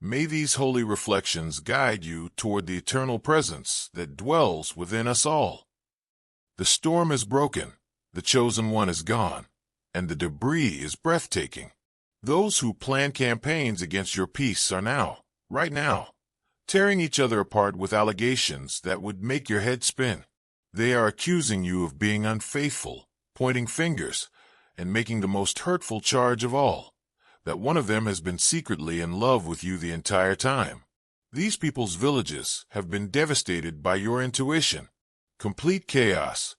May these holy reflections guide you toward the eternal presence that dwells within us all. The storm is broken, the chosen one is gone, and the debris is breathtaking. Those who plan campaigns against your peace are now, right now, tearing each other apart with allegations that would make your head spin. They are accusing you of being unfaithful, pointing fingers, and making the most hurtful charge of all, that one of them has been secretly in love with you the entire time. These people's villages have been devastated by your intuition. Complete chaos.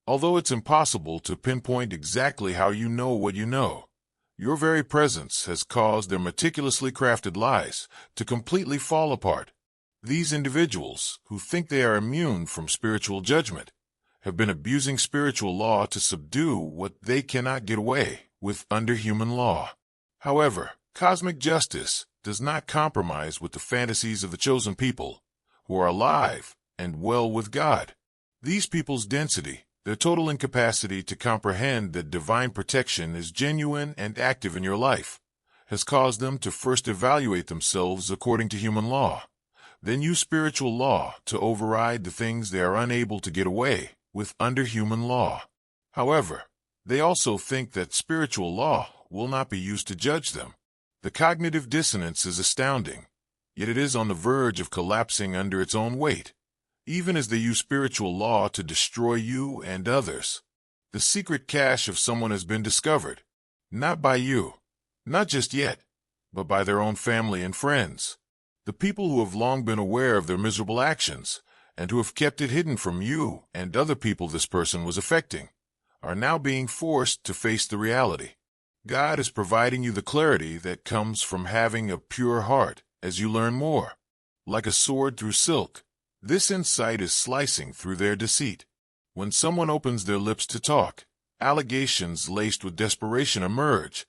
Although it's impossible to pinpoint exactly how you know what you know, your very presence has caused their meticulously crafted lies to completely fall apart. These individuals, who think they are immune from spiritual judgment, have been abusing spiritual law to subdue what they cannot get away with under human law. However, cosmic justice does not compromise with the fantasies of the chosen people, who are alive and well with God. These people's density, their total incapacity to comprehend that divine protection is genuine and active in your life, has caused them to first evaluate themselves according to human law, then use spiritual law to override the things they are unable to get away with under human law. However, they also think that spiritual law will not be used to judge them. The cognitive dissonance is astounding, yet it is on the verge of collapsing under its own weight, even as they use spiritual law to destroy you and others. The secret cache of someone has been discovered, not by you, not just yet, but by their own family and friends. The people who have long been aware of their miserable actions, and who have kept it hidden from you and other people this person was affecting, are now being forced to face the reality. God is providing you the clarity that comes from having a pure heart as you learn more. Like a sword through silk, this insight is slicing through their deceit. When someone opens their lips to talk, allegations laced with desperation emerge.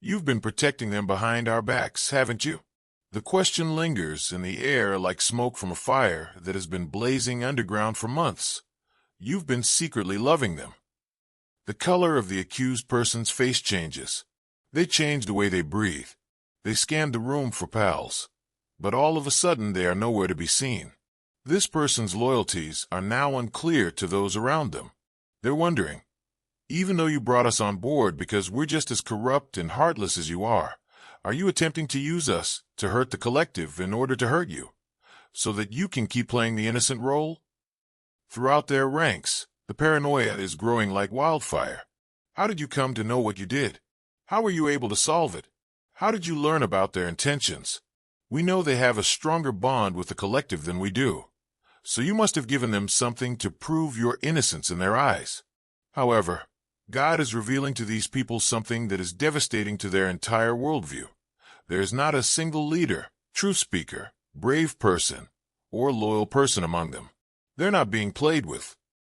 You've been protecting them behind our backs, haven't you? The question lingers in the air like smoke from a fire that has been blazing underground for months. You've been secretly loving them. The color of the accused person's face changes. They change the way they breathe. They scan the room for pals. But all of a sudden they are nowhere to be seen. This person's loyalties are now unclear to those around them. They're wondering, even though you brought us on board because we're just as corrupt and heartless as you are you attempting to use us to hurt the collective in order to hurt you, so that you can keep playing the innocent role? Throughout their ranks, the paranoia is growing like wildfire. How did you come to know what you did? How were you able to solve it? How did you learn about their intentions? We know they have a stronger bond with the collective than we do, so you must have given them something to prove your innocence in their eyes. However, God is revealing to these people something that is devastating to their entire worldview. There is not a single leader, truth speaker, brave person, or loyal person among them. They're not being played with.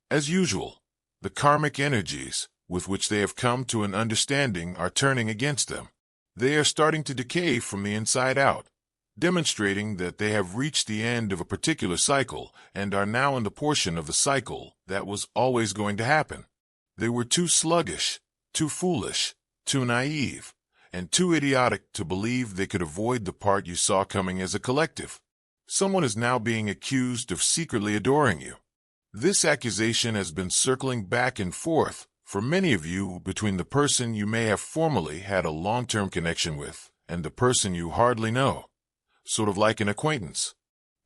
As usual, the karmic energies with which they have come to an understanding are turning against them. They are starting to decay from the inside out, demonstrating that they have reached the end of a particular cycle and are now in the portion of the cycle that was always going to happen. They were too sluggish, too foolish, too naive, and too idiotic to believe they could avoid the part you saw coming as a collective. Someone is now being accused of secretly adoring you. This accusation has been circling back and forth for many of you between the person you may have formerly had a long-term connection with and the person you hardly know, sort of like an acquaintance.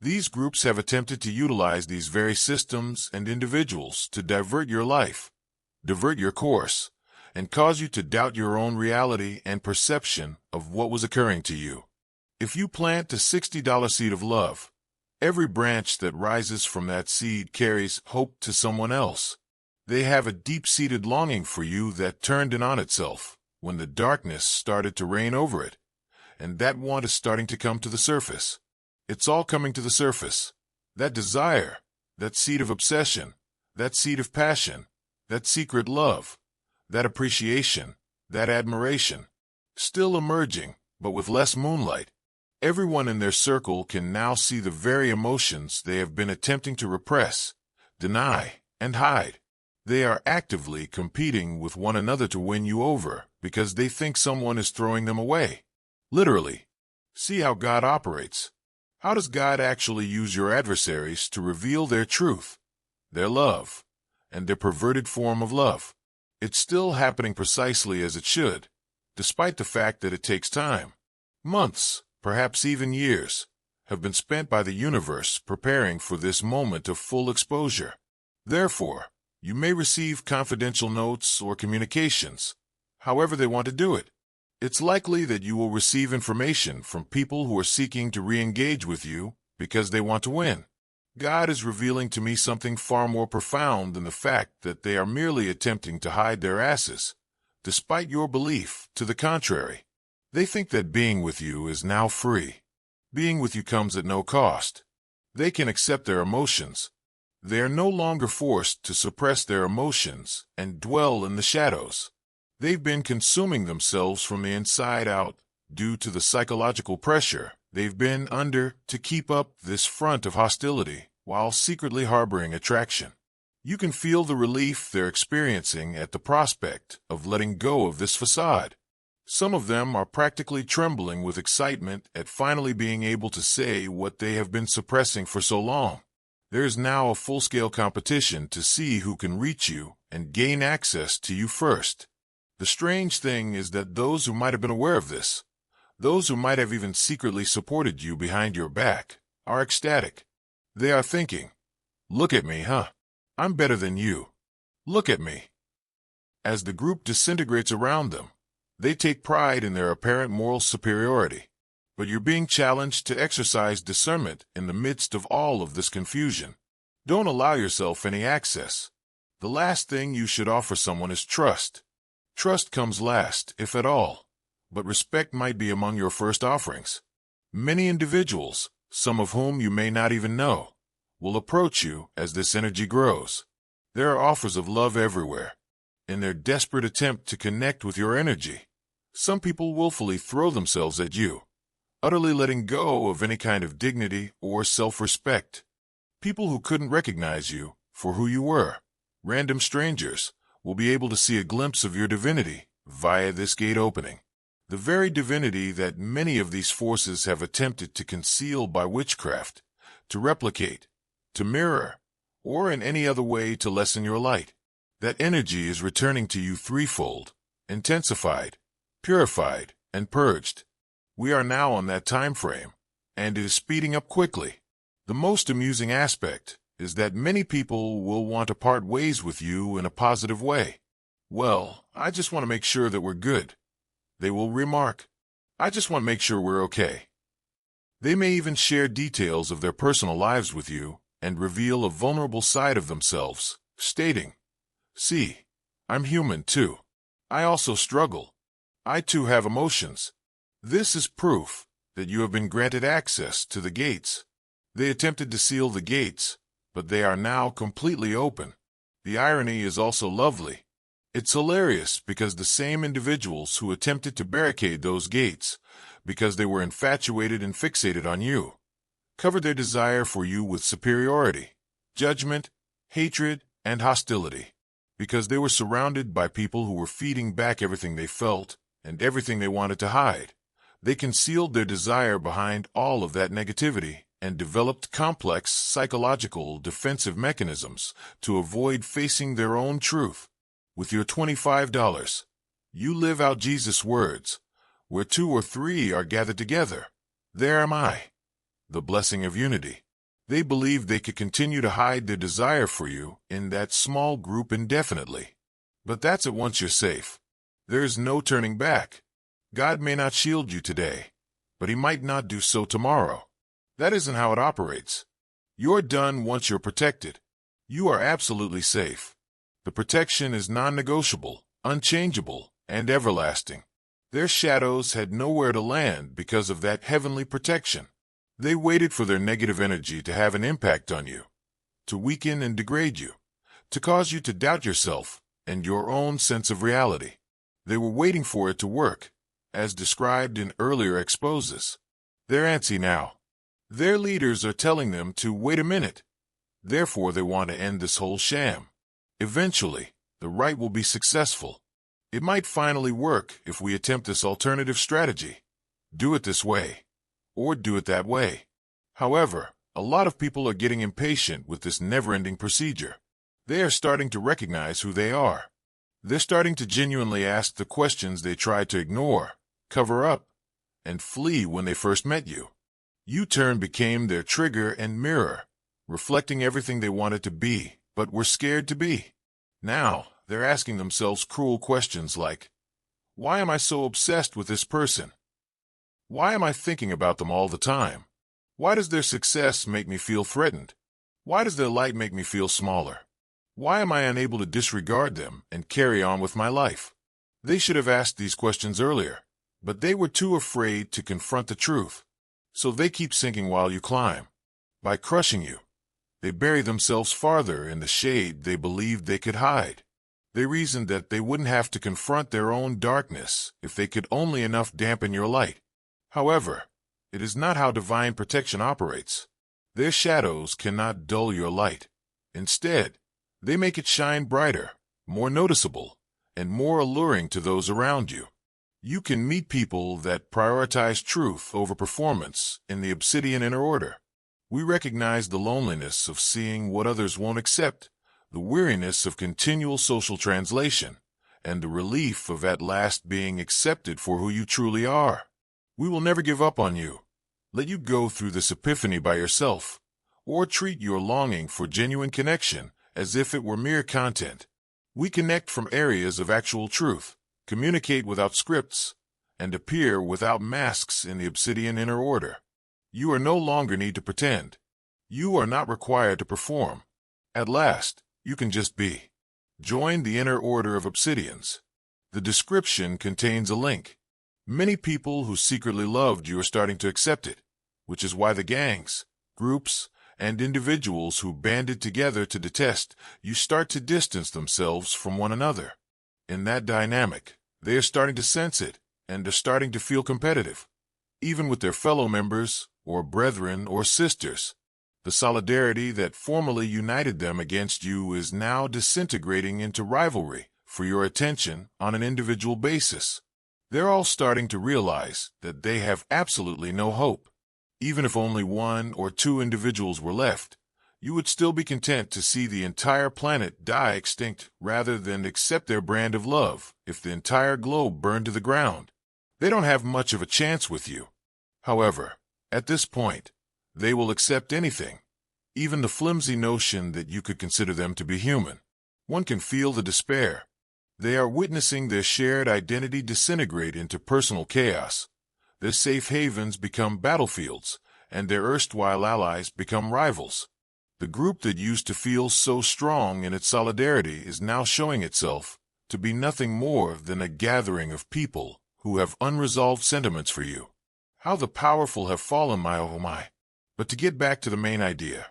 These groups have attempted to utilize these very systems and individuals to divert your life, divert your course, and cause you to doubt your own reality and perception of what was occurring to you. If you plant a $60 seed of love, every branch that rises from that seed carries hope to someone else. They have a deep-seated longing for you that turned in on itself when the darkness started to reign over it, and that want is starting to come to the surface. It's all coming to the surface. That desire, that seed of obsession, that seed of passion, that secret love, that appreciation, that admiration, still emerging, but with less moonlight. Everyone in their circle can now see the very emotions they have been attempting to repress, deny, and hide. They are actively competing with one another to win you over because they think someone is throwing them away. Literally. See how God operates. How does God actually use your adversaries to reveal their truth, their love, and their perverted form of love? It's still happening precisely as it should, despite the fact that it takes time. Months, perhaps even years, have been spent by the universe preparing for this moment of full exposure. Therefore, you may receive confidential notes or communications, however they want to do it. It's likely that you will receive information from people who are seeking to re-engage with you because they want to win. God is revealing to me something far more profound than the fact that they are merely attempting to hide their asses, despite your belief to the contrary. They think that being with you is now free. Being with you comes at no cost. They can accept their emotions. They are no longer forced to suppress their emotions and dwell in the shadows. They've been consuming themselves from the inside out due to the psychological pressure they've been under to keep up this front of hostility while secretly harboring attraction. You can feel the relief they're experiencing at the prospect of letting go of this facade. Some of them are practically trembling with excitement at finally being able to say what they have been suppressing for so long. There is now a full-scale competition to see who can reach you and gain access to you first. The strange thing is that those who might have been aware of this, those who might have even secretly supported you behind your back, are ecstatic. They are thinking, "Look at me, huh? I'm better than you. Look at me." As the group disintegrates around them, they take pride in their apparent moral superiority. But you're being challenged to exercise discernment in the midst of all of this confusion. Don't allow yourself any access. The last thing you should offer someone is trust. Trust comes last, if at all, but respect might be among your first offerings. Many individuals, some of whom you may not even know, will approach you as this energy grows. There are offers of love everywhere. In their desperate attempt to connect with your energy, some people willfully throw themselves at you, utterly letting go of any kind of dignity or self-respect. People who couldn't recognize you for who you were, random strangers, will be able to see a glimpse of your divinity via this gate opening. The very divinity that many of these forces have attempted to conceal by witchcraft, to replicate, to mirror, or in any other way to lessen your light. That energy is returning to you threefold, intensified, purified, and purged. We are now on that time frame, and it is speeding up quickly. The most amusing aspect is that many people will want to part ways with you in a positive way. "Well, I just want to make sure that we're good," they will remark. "I just want to make sure we're okay." They may even share details of their personal lives with you and reveal a vulnerable side of themselves, stating, "See, I'm human too. I also struggle. I too have emotions." This is proof that you have been granted access to the gates. They attempted to seal the gates, but they are now completely open. The irony is also lovely. It's hilarious because the same individuals who attempted to barricade those gates, because they were infatuated and fixated on you, covered their desire for you with superiority, judgment, hatred, and hostility, because they were surrounded by people who were feeding back everything they felt and everything they wanted to hide. They concealed their desire behind all of that negativity and developed complex psychological defensive mechanisms to avoid facing their own truth. With your $25, you live out Jesus' words, "Where two or three are gathered together, there am I." The blessing of unity. They believed they could continue to hide their desire for you in that small group indefinitely. But that's it once you're safe. There is no turning back. God may not shield you today, but he might not do so tomorrow. That isn't how it operates. You're done once you're protected. You are absolutely safe. The protection is non-negotiable, unchangeable, and everlasting. Their shadows had nowhere to land because of that heavenly protection. They waited for their negative energy to have an impact on you, to weaken and degrade you, to cause you to doubt yourself and your own sense of reality. They were waiting for it to work, as described in earlier exposes. They're antsy now. Their leaders are telling them to wait a minute. Therefore, they want to end this whole sham. Eventually, the right will be successful. It might finally work if we attempt this alternative strategy. Do it this way. or do it that way. However, a lot of people are getting impatient with this never-ending procedure. They are starting to recognize who they are. They're starting to genuinely ask the questions they tried to ignore, cover up, and flee when they first met you. U-turn became their trigger and mirror, reflecting everything they wanted to be, but were scared to be. Now, they're asking themselves cruel questions like, why am I so obsessed with this person? Why am I thinking about them all the time? Why does their success make me feel threatened? Why does their light make me feel smaller? Why am I unable to disregard them and carry on with my life? They should have asked these questions earlier, but they were too afraid to confront the truth. So they keep sinking while you climb. By crushing you, they bury themselves farther in the shade they believed they could hide. They reasoned that they wouldn't have to confront their own darkness if they could only enough dampen your light. However, it is not how divine protection operates. Their shadows cannot dull your light. Instead, they make it shine brighter, more noticeable, and more alluring to those around you. You can meet people that prioritize truth over performance in the Obsidian Inner Order. We recognize the loneliness of seeing what others won't accept, the weariness of continual social translation, and the relief of at last being accepted for who you truly are. We will never give up on you, let you go through this epiphany by yourself, or treat your longing for genuine connection as if it were mere content. We connect from areas of actual truth, communicate without scripts, and appear without masks in the Obsidian Inner Order. You are no longer need to pretend. You are not required to perform. At last, you can just be. Join the Inner Order of Obsidians. The description contains a link. Many people who secretly loved you are starting to accept it, which is why the gangs, groups, and individuals who banded together to detest you start to distance themselves from one another. In that dynamic, they are starting to sense it, and are starting to feel competitive, even with their fellow members, or brethren, or sisters. The solidarity that formerly united them against you is now disintegrating into rivalry for your attention on an individual basis. They're all starting to realize that they have absolutely no hope. Even if only 1 or 2 individuals were left, you would still be content to see the entire planet die extinct rather than accept their brand of love if the entire globe burned to the ground. They don't have much of a chance with you. However, at this point, they will accept anything, even the flimsy notion that you could consider them to be human. One can feel the despair. They are witnessing their shared identity disintegrate into personal chaos. Their safe havens become battlefields, and their erstwhile allies become rivals. The group that used to feel so strong in its solidarity is now showing itself to be nothing more than a gathering of people who have unresolved sentiments for you. How the powerful have fallen, my oh my. But to get back to the main idea,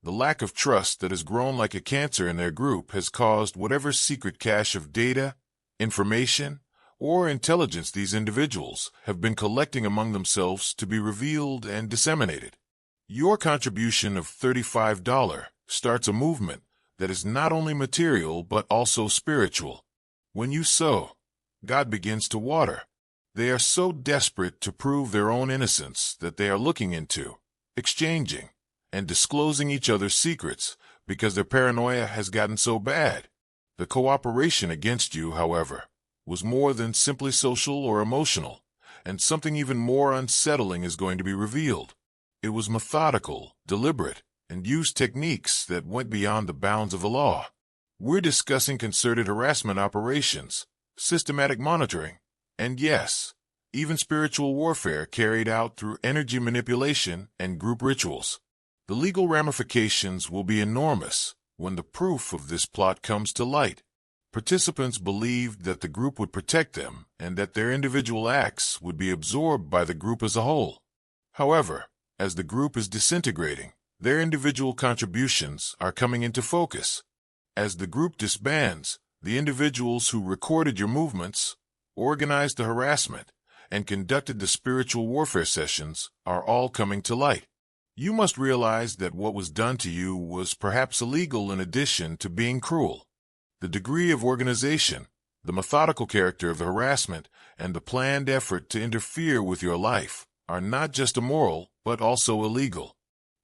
the lack of trust that has grown like a cancer in their group has caused whatever secret cache of data, information, or intelligence these individuals have been collecting among themselves to be revealed and disseminated. Your contribution of $35 starts a movement that is not only material but also spiritual. When you sow, God begins to water. They are so desperate to prove their own innocence that they are looking into, exchanging, and disclosing each other's secrets because their paranoia has gotten so bad. The cooperation against you, however, was more than simply social or emotional, and something even more unsettling is going to be revealed. It was methodical, deliberate, and used techniques that went beyond the bounds of the law. We're discussing concerted harassment operations, systematic monitoring, and yes, even spiritual warfare carried out through energy manipulation and group rituals. The legal ramifications will be enormous when the proof of this plot comes to light. Participants believed that the group would protect them and that their individual acts would be absorbed by the group as a whole. However, as the group is disintegrating, their individual contributions are coming into focus. As the group disbands, the individuals who recorded your movements, organized the harassment, and conducted the spiritual warfare sessions are all coming to light. You must realize that what was done to you was perhaps illegal in addition to being cruel. The degree of organization, the methodical character of the harassment, and the planned effort to interfere with your life are not just immoral, but also illegal.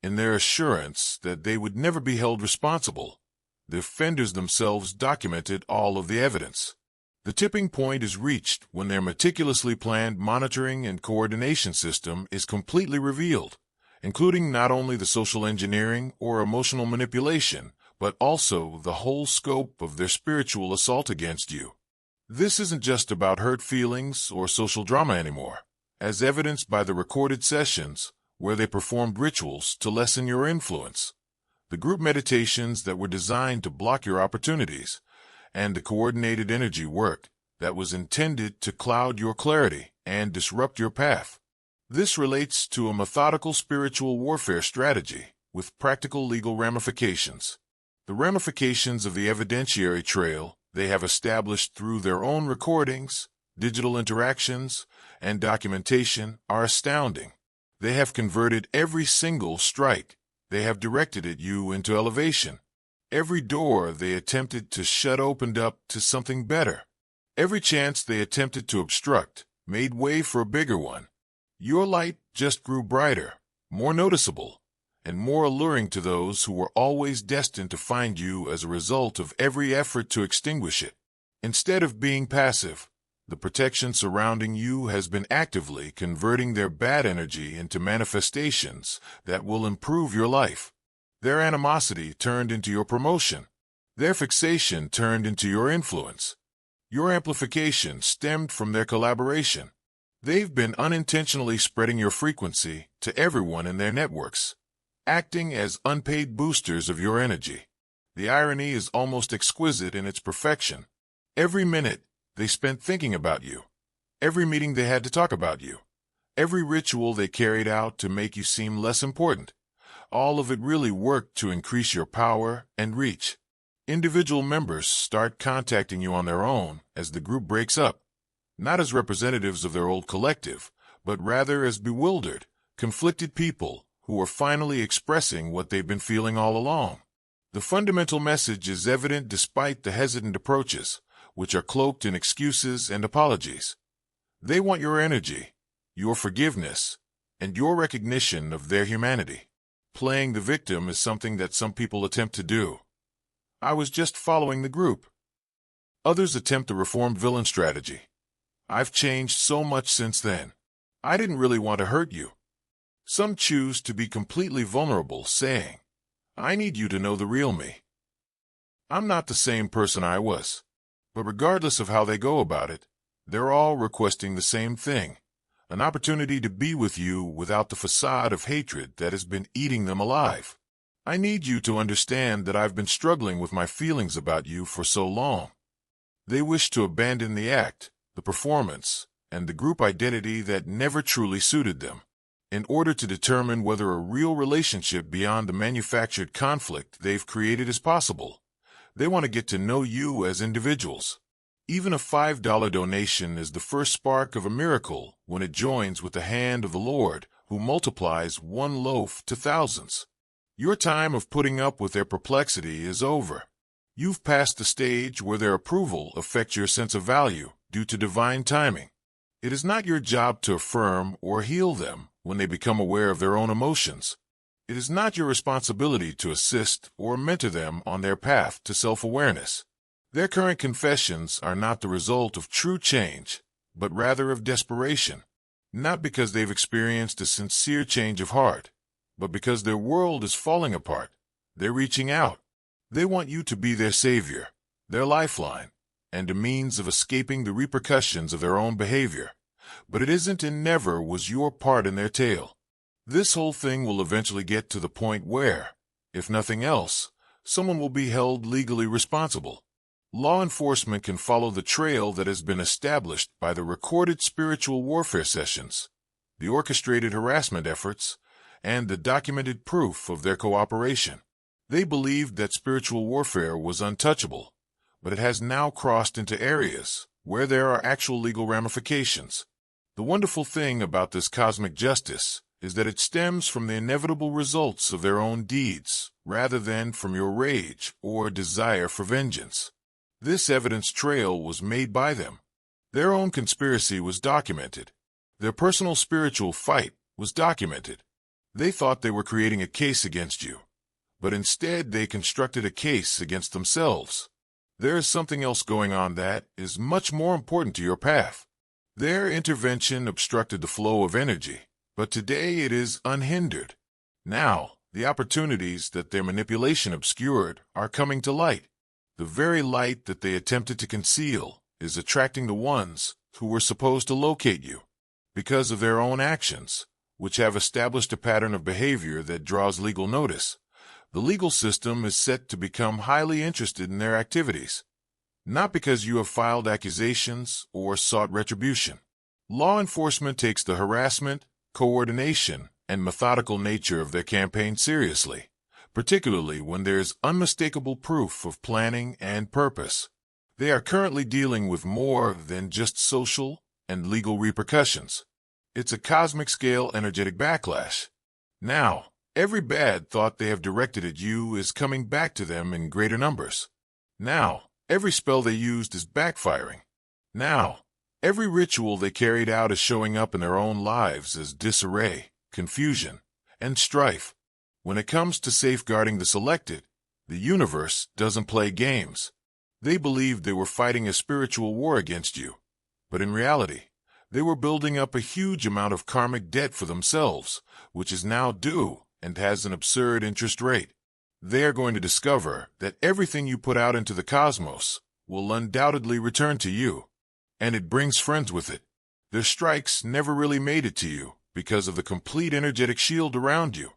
In their assurance that they would never be held responsible, the offenders themselves documented all of the evidence. The tipping point is reached when their meticulously planned monitoring and coordination system is completely revealed, including not only the social engineering or emotional manipulation, but also the whole scope of their spiritual assault against you. This isn't just about hurt feelings or social drama anymore, as evidenced by the recorded sessions where they performed rituals to lessen your influence, the group meditations that were designed to block your opportunities, and the coordinated energy work that was intended to cloud your clarity and disrupt your path. This relates to a methodical spiritual warfare strategy with practical legal ramifications. The ramifications of the evidentiary trail they have established through their own recordings, digital interactions, and documentation are astounding. They have converted every single strike they have directed at you into elevation. Every door they attempted to shut opened up to something better. Every chance they attempted to obstruct made way for a bigger one. Your light just grew brighter, more noticeable, and more alluring to those who were always destined to find you as a result of every effort to extinguish it. Instead of being passive, the protection surrounding you has been actively converting their bad energy into manifestations that will improve your life. Their animosity turned into your promotion. Their fixation turned into your influence. Your amplification stemmed from their collaboration. They've been unintentionally spreading your frequency to everyone in their networks, acting as unpaid boosters of your energy. The irony is almost exquisite in its perfection. Every minute they spent thinking about you. Every meeting they had to talk about you. Every ritual they carried out to make you seem less important. All of it really worked to increase your power and reach. Individual members start contacting you on their own as the group breaks up, not as representatives of their old collective, but rather as bewildered, conflicted people who are finally expressing what they've been feeling all along. The fundamental message is evident despite the hesitant approaches, which are cloaked in excuses and apologies. They want your energy, your forgiveness, and your recognition of their humanity. Playing the victim is something that some people attempt to do. I was just following the group. Others attempt the reformed villain strategy. I've changed so much since then. I didn't really want to hurt you. Some choose to be completely vulnerable, saying, I need you to know the real me. I'm not the same person I was. But regardless of how they go about it, they're all requesting the same thing, an opportunity to be with you without the facade of hatred that has been eating them alive. I need you to understand that I've been struggling with my feelings about you for so long. They wish to abandon the act, the performance, and the group identity that never truly suited them, in order to determine whether a real relationship beyond the manufactured conflict they've created is possible. They want to get to know you as individuals. Even a $5 donation is the first spark of a miracle when it joins with the hand of the Lord, who multiplies one loaf to thousands. Your time of putting up with their perplexity is over. You've passed the stage where their approval affects your sense of value due to divine timing. It is not your job to affirm or heal them when they become aware of their own emotions. It is not your responsibility to assist or mentor them on their path to self-awareness. Their current confessions are not the result of true change, but rather of desperation, not because they've experienced a sincere change of heart, but because their world is falling apart. They're reaching out. They want you to be their savior, their lifeline, and a means of escaping the repercussions of their own behavior. But it isn't and never was your part in their tale. This whole thing will eventually get to the point where, if nothing else, someone will be held legally responsible. Law enforcement can follow the trail that has been established by the recorded spiritual warfare sessions, the orchestrated harassment efforts, and the documented proof of their cooperation. They believed that spiritual warfare was untouchable, but it has now crossed into areas where there are actual legal ramifications. The wonderful thing about this cosmic justice is that it stems from the inevitable results of their own deeds, rather than from your rage or desire for vengeance. This evidence trail was made by them. Their own conspiracy was documented. Their personal spiritual fight was documented. They thought they were creating a case against you, but instead they constructed a case against themselves. There is something else going on that is much more important to your path. Their intervention obstructed the flow of energy, but today it is unhindered. Now, the opportunities that their manipulation obscured are coming to light. The very light that they attempted to conceal is attracting the ones who were supposed to locate you. Because of their own actions, which have established a pattern of behavior that draws legal notice, the legal system is set to become highly interested in their activities. Not because you have filed accusations or sought retribution. Law enforcement takes the harassment, coordination, and methodical nature of their campaign seriously, particularly when there is unmistakable proof of planning and purpose. They are currently dealing with more than just social and legal repercussions. It's a cosmic-scale energetic backlash. Now, every bad thought they have directed at you is coming back to them in greater numbers. Now, every spell they used is backfiring. Now, every ritual they carried out is showing up in their own lives as disarray, confusion, and strife. When it comes to safeguarding the selected, the universe doesn't play games. They believed they were fighting a spiritual war against you, but in reality, they were building up a huge amount of karmic debt for themselves, which is now due and has an absurd interest rate. They are going to discover that everything you put out into the cosmos will undoubtedly return to you, and it brings friends with it. Their strikes never really made it to you because of the complete energetic shield around you.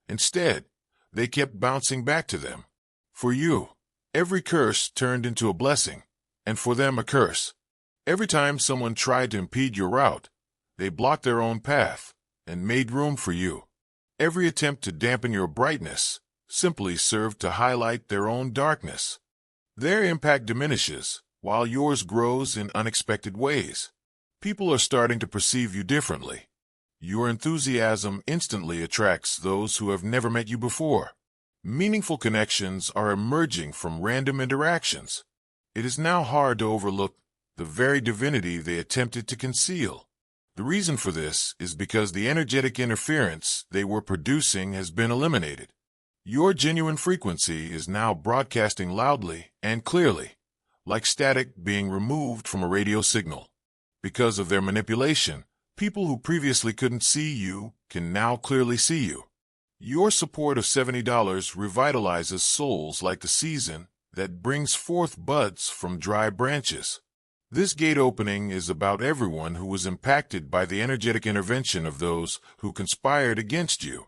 Instead, they kept bouncing back to them. For you, every curse turned into a blessing, and for them a curse. Every time someone tried to impede your route, they blocked their own path and made room for you. Every attempt to dampen your brightness simply served to highlight their own darkness. Their impact diminishes while yours grows in unexpected ways. People are starting to perceive you differently. Your enthusiasm instantly attracts those who have never met you before. Meaningful connections are emerging from random interactions. It is now hard to overlook the very divinity they attempted to conceal. The reason for this is because the energetic interference they were producing has been eliminated. Your genuine frequency is now broadcasting loudly and clearly, like static being removed from a radio signal. Because of their manipulation, people who previously couldn't see you can now clearly see you. Your support of $70 revitalizes souls like the season that brings forth buds from dry branches. This gate opening is about everyone who was impacted by the energetic intervention of those who conspired against you,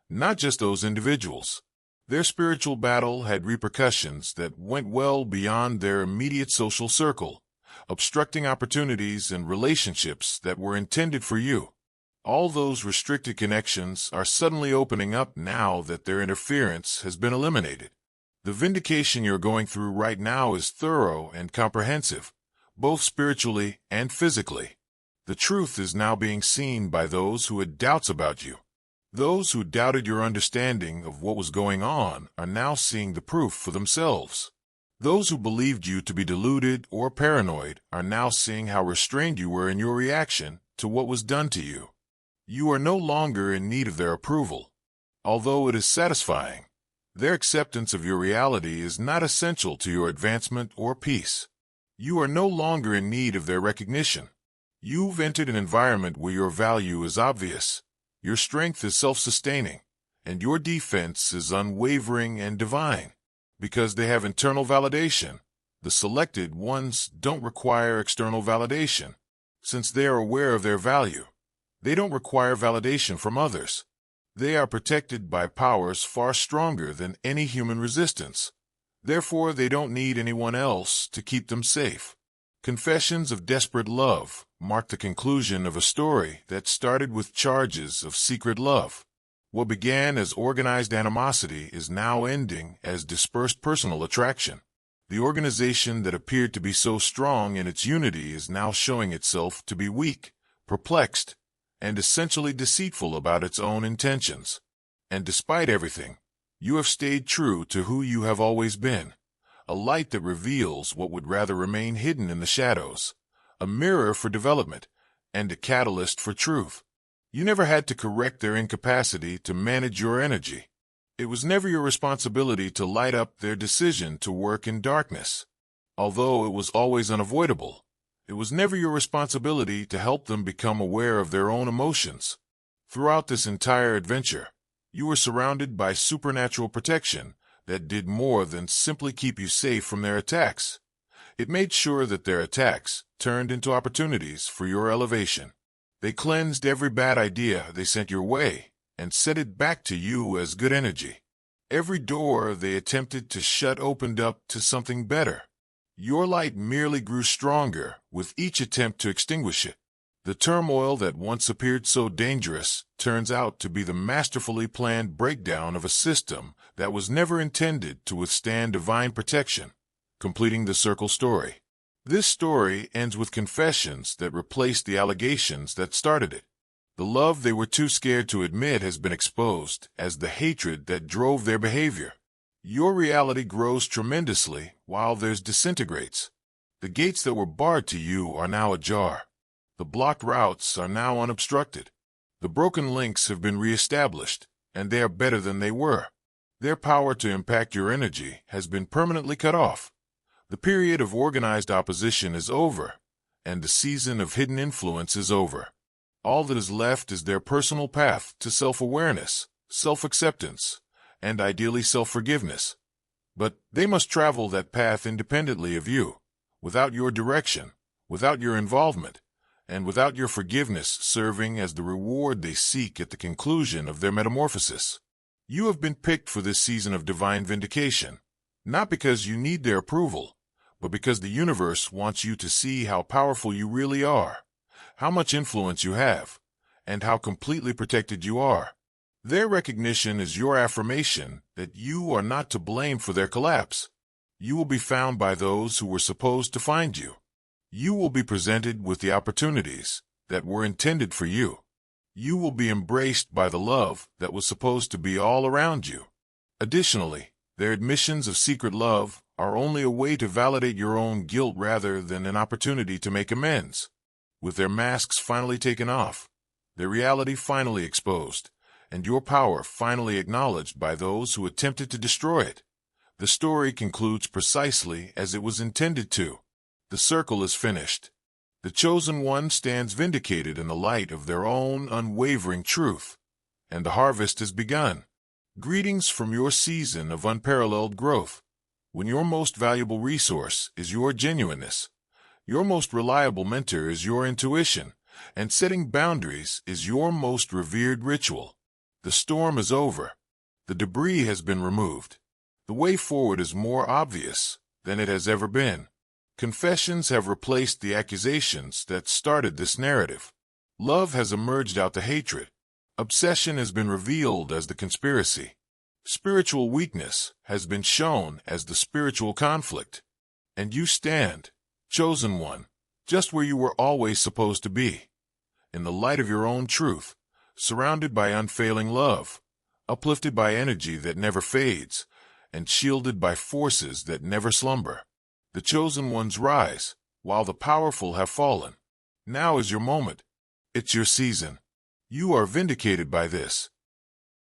not just those individuals. Their spiritual battle had repercussions that went well beyond their immediate social circle, obstructing opportunities and relationships that were intended for you. All those restricted connections are suddenly opening up now that their interference has been eliminated. The vindication you're going through right now is thorough and comprehensive, both spiritually and physically. The truth is now being seen by those who had doubts about you. Those who doubted your understanding of what was going on are now seeing the proof for themselves. Those who believed you to be deluded or paranoid are now seeing how restrained you were in your reaction to what was done to you. You are no longer in need of their approval. Although it is satisfying, their acceptance of your reality is not essential to your advancement or peace. You are no longer in need of their recognition. You've entered an environment where your value is obvious, your strength is self-sustaining, and your defense is unwavering and divine. Because they have internal validation, the selected ones don't require external validation. Since they are aware of their value, they don't require validation from others. They are protected by powers far stronger than any human resistance. Therefore, they don't need anyone else to keep them safe. Confessions of desperate love mark the conclusion of a story that started with charges of secret love. What began as organized animosity is now ending as dispersed personal attraction. The organization that appeared to be so strong in its unity is now showing itself to be weak, perplexed, and essentially deceitful about its own intentions. And despite everything, you have stayed true to who you have always been, a light that reveals what would rather remain hidden in the shadows, a mirror for development, and a catalyst for truth. You never had to correct their incapacity to manage your energy. It was never your responsibility to light up their decision to work in darkness. Although it was always unavoidable, it was never your responsibility to help them become aware of their own emotions. Throughout this entire adventure, you were surrounded by supernatural protection that did more than simply keep you safe from their attacks. It made sure that their attacks turned into opportunities for your elevation. They cleansed every bad idea they sent your way and set it back to you as good energy. Every door they attempted to shut opened up to something better. Your light merely grew stronger with each attempt to extinguish it. The turmoil that once appeared so dangerous turns out to be the masterfully planned breakdown of a system that was never intended to withstand divine protection, completing the circle story. This story ends with confessions that replace the allegations that started it. The love they were too scared to admit has been exposed as the hatred that drove their behavior. Your reality grows tremendously while theirs disintegrates. The gates that were barred to you are now ajar. The blocked routes are now unobstructed. The broken links have been reestablished, and they are better than they were. Their power to impact your energy has been permanently cut off. The period of organized opposition is over, and the season of hidden influence is over. All that is left is their personal path to self-awareness, self-acceptance, and ideally self-forgiveness. But they must travel that path independently of you, without your direction, without your involvement, and without your forgiveness serving as the reward they seek at the conclusion of their metamorphosis. You have been picked for this season of divine vindication, not because you need their approval, but because the universe wants you to see how powerful you really are, how much influence you have, and how completely protected you are. Their recognition is your affirmation that you are not to blame for their collapse. You will be found by those who were supposed to find you. You will be presented with the opportunities that were intended for you. You will be embraced by the love that was supposed to be all around you. Additionally, their admissions of secret love are only a way to validate your own guilt rather than an opportunity to make amends. With their masks finally taken off, their reality finally exposed, and your power finally acknowledged by those who attempted to destroy it, the story concludes precisely as it was intended to. The circle is finished. The chosen one stands vindicated in the light of their own unwavering truth, and the harvest has begun. Greetings from your season of unparalleled growth, when your most valuable resource is your genuineness, your most reliable mentor is your intuition, and setting boundaries is your most revered ritual. The storm is over. The debris has been removed. The way forward is more obvious than it has ever been. Confessions have replaced the accusations that started this narrative. Love has emerged out the hatred. Obsession has been revealed as the conspiracy. Spiritual weakness has been shown as the spiritual conflict. And you stand, chosen one, just where you were always supposed to be, in the light of your own truth, surrounded by unfailing love, uplifted by energy that never fades, and shielded by forces that never slumber. The chosen ones rise, while the powerful have fallen. Now is your moment. It's your season. You are vindicated by this,